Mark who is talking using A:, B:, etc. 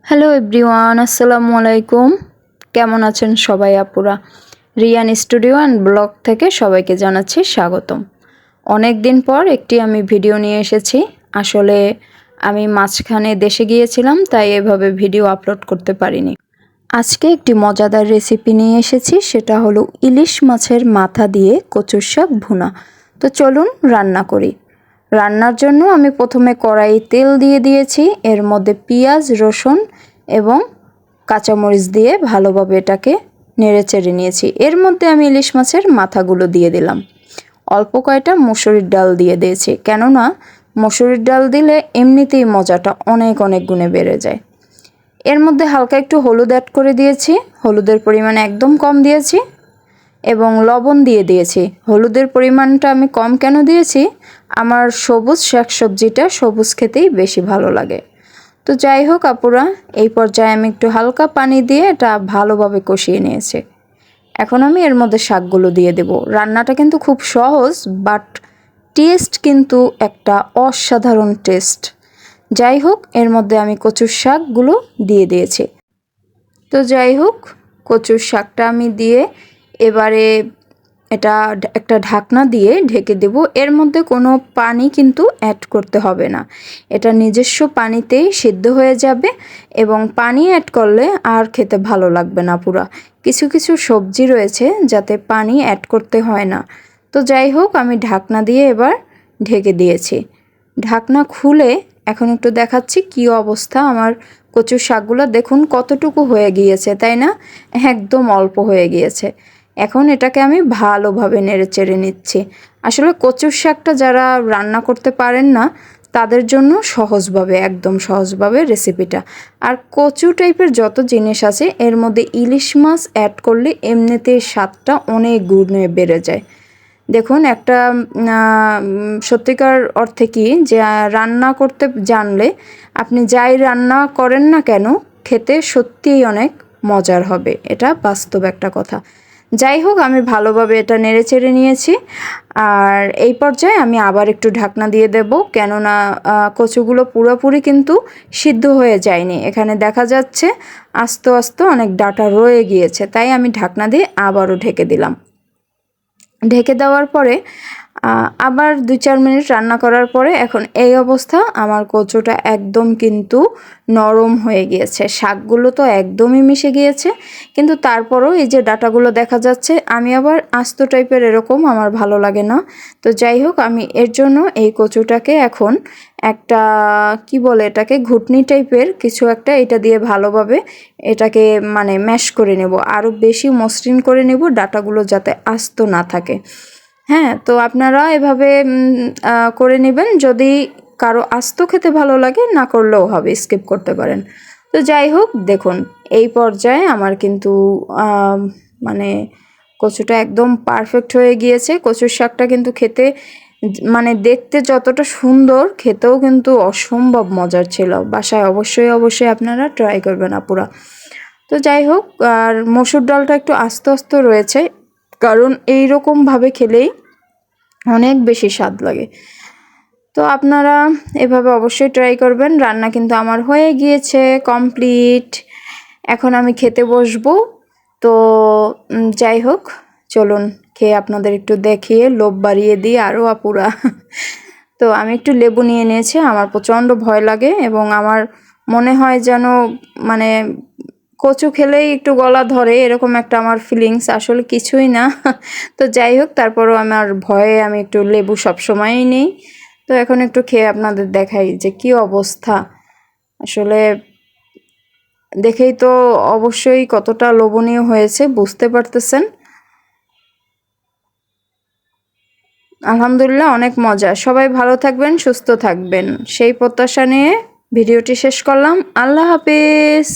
A: Hello everyone, আসসালামু আলাইকুম। কেমন আছেন সবাই আপুরা? রিয়ান স্টুডিও অ্যান্ড ব্লগ থেকে সবাইকে জানাচ্ছি স্বাগতম। অনেক দিন পর একটি আমি ভিডিও নিয়ে এসেছি। আসলে আমি মাঝখানে দেশে গিয়েছিলাম, তাই এভাবে ভিডিও আপলোড করতে পারিনি। আজকে একটি মজাদার রেসিপি নিয়ে এসেছি, সেটা হলো ইলিশ মাছের মাথা দিয়ে কচুর শাক ভুনা। তো চলুন রান্না করি। রান্নার জন্য আমি প্রথমে কড়াই তেল দিয়ে দিয়েছি, এর মধ্যে পেঁয়াজ, রসুন এবং কাঁচামরিচ দিয়ে ভালোভাবে এটাকে নেড়েচেড়ে নিয়েছি। এর মধ্যে আমি ইলিশ মাছের মাথাগুলো দিয়ে দিলাম। অল্প কয়টা মসুরির ডাল দিয়ে দিয়েছি, কেননা মসুরির ডাল দিলে এমনিতেই মজাটা অনেক অনেক গুণে বেড়ে যায়। এর মধ্যে হালকা একটু হলুদ অ্যাড করে দিয়েছি, হলুদের পরিমাণ একদম কম দিয়েছি, এবং লবণ দিয়ে দিয়েছি। হলুদের পরিমাণটা আমি কম কেন দিয়েছি, আমার সবুজ শাকসবজিটা সবুজ খেতেই বেশি ভালো লাগে। তো যাই হোক আপুরা, এই পর্যায়ে আমি একটু হালকা পানি দিয়ে এটা ভালোভাবে কষিয়ে নিয়েছি। এখন আমি এর মধ্যে শাকগুলো দিয়ে দেব। রান্নাটা কিন্তু খুব সহজ, বাট টেস্ট কিন্তু একটা অসাধারণ টেস্ট। যাই হোক, এর মধ্যে আমি কচুর শাকগুলো দিয়ে দিয়েছি। তো যাই হোক, কচুর শাকটা আমি দিয়ে এবারে এটা একটা ঢাকনা দিয়ে ঢেকে দেব। এর মধ্যে কোনো পানি কিন্তু অ্যাড করতে হবে না, এটা নিজস্ব পানিতেই সিদ্ধ হয়ে যাবে, এবং পানি অ্যাড করলে আর খেতে ভালো লাগবে না পুরা। কিছু কিছু সবজি রয়েছে যাতে পানি অ্যাড করতে হয় না। তো যাই হোক, আমি ঢাকনা দিয়ে এবার ঢেকে দিয়েছি। ঢাকনা খুলে এখন একটু দেখাচ্ছি কি অবস্থা আমার কচুর শাকগুলো। দেখুন কতটুকু হয়ে গিয়েছে, তাই না? একদম অল্প হয়ে গিয়েছে। এখন এটাকে আমি ভালোভাবে নেড়েচেড়ে নিচ্ছি। আসলে কচুর শাকটা যারা রান্না করতে পারেন না, তাদের জন্য সহজভাবে, একদম সহজভাবে রেসিপিটা। আর কচু টাইপের যত জিনিস আছে এর মধ্যে ইলিশ মাছ অ্যাড করলে এমনিতেই স্বাদটা অনেক গুণে বেড়ে যায়। দেখুন একটা সত্যিকার অর্থে কি যে রান্না করতে জানলে আপনি যাই রান্না করেন না কেন খেতে সত্যিই অনেক মজার হবে, এটা বাস্তব একটা কথা। যাই হোক, আমি ভালোভাবে এটা নেড়েচেড়ে নিয়েছি। আর এই পর্যায়ে আমি আবার একটু ঢাকনা দিয়ে দেব, কেননা কচুগুলো পুরোপুরি কিন্তু সিদ্ধ হয়ে যায়নি। এখানে দেখা যাচ্ছে আস্তে আস্তে অনেক ডাঁটা রয়ে গিয়েছে, তাই আমি ঢাকনা দিয়ে আবারও ঢেকে দিলাম। ঢেকে দেওয়ার পরে আবার 2-4 মিনিট রান্না করার পরে এখন এই অবস্থা। আমার কচুটা একদম কিন্তু নরম হয়ে গিয়েছে, শাকগুলো তো একদমই মিশে গিয়েছে, কিন্তু তারপরও এই যে ডাঁটাগুলো দেখা যাচ্ছে, আমি আবার আস্ত টাইপের এরকম আমার ভালো লাগে না। তো যাই হোক, আমি এর জন্য এই কচুটাকে এখন একটা কি বলে এটাকে, ঘুটনি টাইপের কিছু একটা, এটা দিয়ে ভালোভাবে এটাকে মানে ম্যাশ করে নেব, আরও বেশি মসৃণ করে নেব, ডাঁটাগুলো যাতে আস্ত না থাকে। হ্যাঁ, তো আপনারা এভাবে করে নেবেন। যদি কারো আস্ত খেতে ভালো লাগে, না করলেও হবে, স্কিপ করতে পারেন। তো যাই হোক, দেখুন এই পর্যায়ে আমার কিন্তু মানে কচুটা একদম পারফেক্ট হয়ে গিয়েছে। কচুর শাকটা কিন্তু খেতে মানে দেখতে যতটা সুন্দর, খেতেও কিন্তু অসম্ভব মজার ছিল। বাসায় অবশ্যই অবশ্যই আপনারা ট্রাই করবেন আপুরা। তো যাই হোক, আর মসুর ডালটা একটু আস্তে আস্তে রয়েছে, কারণ এইরকমভাবে খেলেই অনেক বেশি স্বাদ লাগে। তো আপনারা এভাবে অবশ্যই ট্রাই করবেন। রান্না কিন্তু আমার হয়ে গিয়েছে, কমপ্লিট। এখন আমি খেতে বসবো। তো যাই হোক, চলুন খেয়ে আপনাদের একটু দেখিয়ে লোভ বাড়িয়ে দিই আরও আপুরা। তো আমি একটু লেবু নিয়ে নিয়েছি, আমার প্রচণ্ড ভয় লাগে এবং আমার মনে হয় যেন মানে কচু খেলেই একটু গলা ধরে, এরকম একটা আমার ফিলিংস, আসলে কিছুই না। তো যাই হোক, তারপরও আমার ভয়ে আমি একটু লেবু সবসময়ই নিই। তো এখন একটু খেয়ে আপনাদের দেখাই যে কি অবস্থা। আসলে দেখেই তো অবশ্যই কতটা লোভনীয় হয়েছে বুঝতে পারতেছেন। আলহামদুলিল্লাহ, অনেক মজা। সবাই ভালো থাকবেন, সুস্থ থাকবেন, সেই প্রত্যাশা নিয়ে ভিডিওটি শেষ করলাম। আল্লাহ হাফেজ।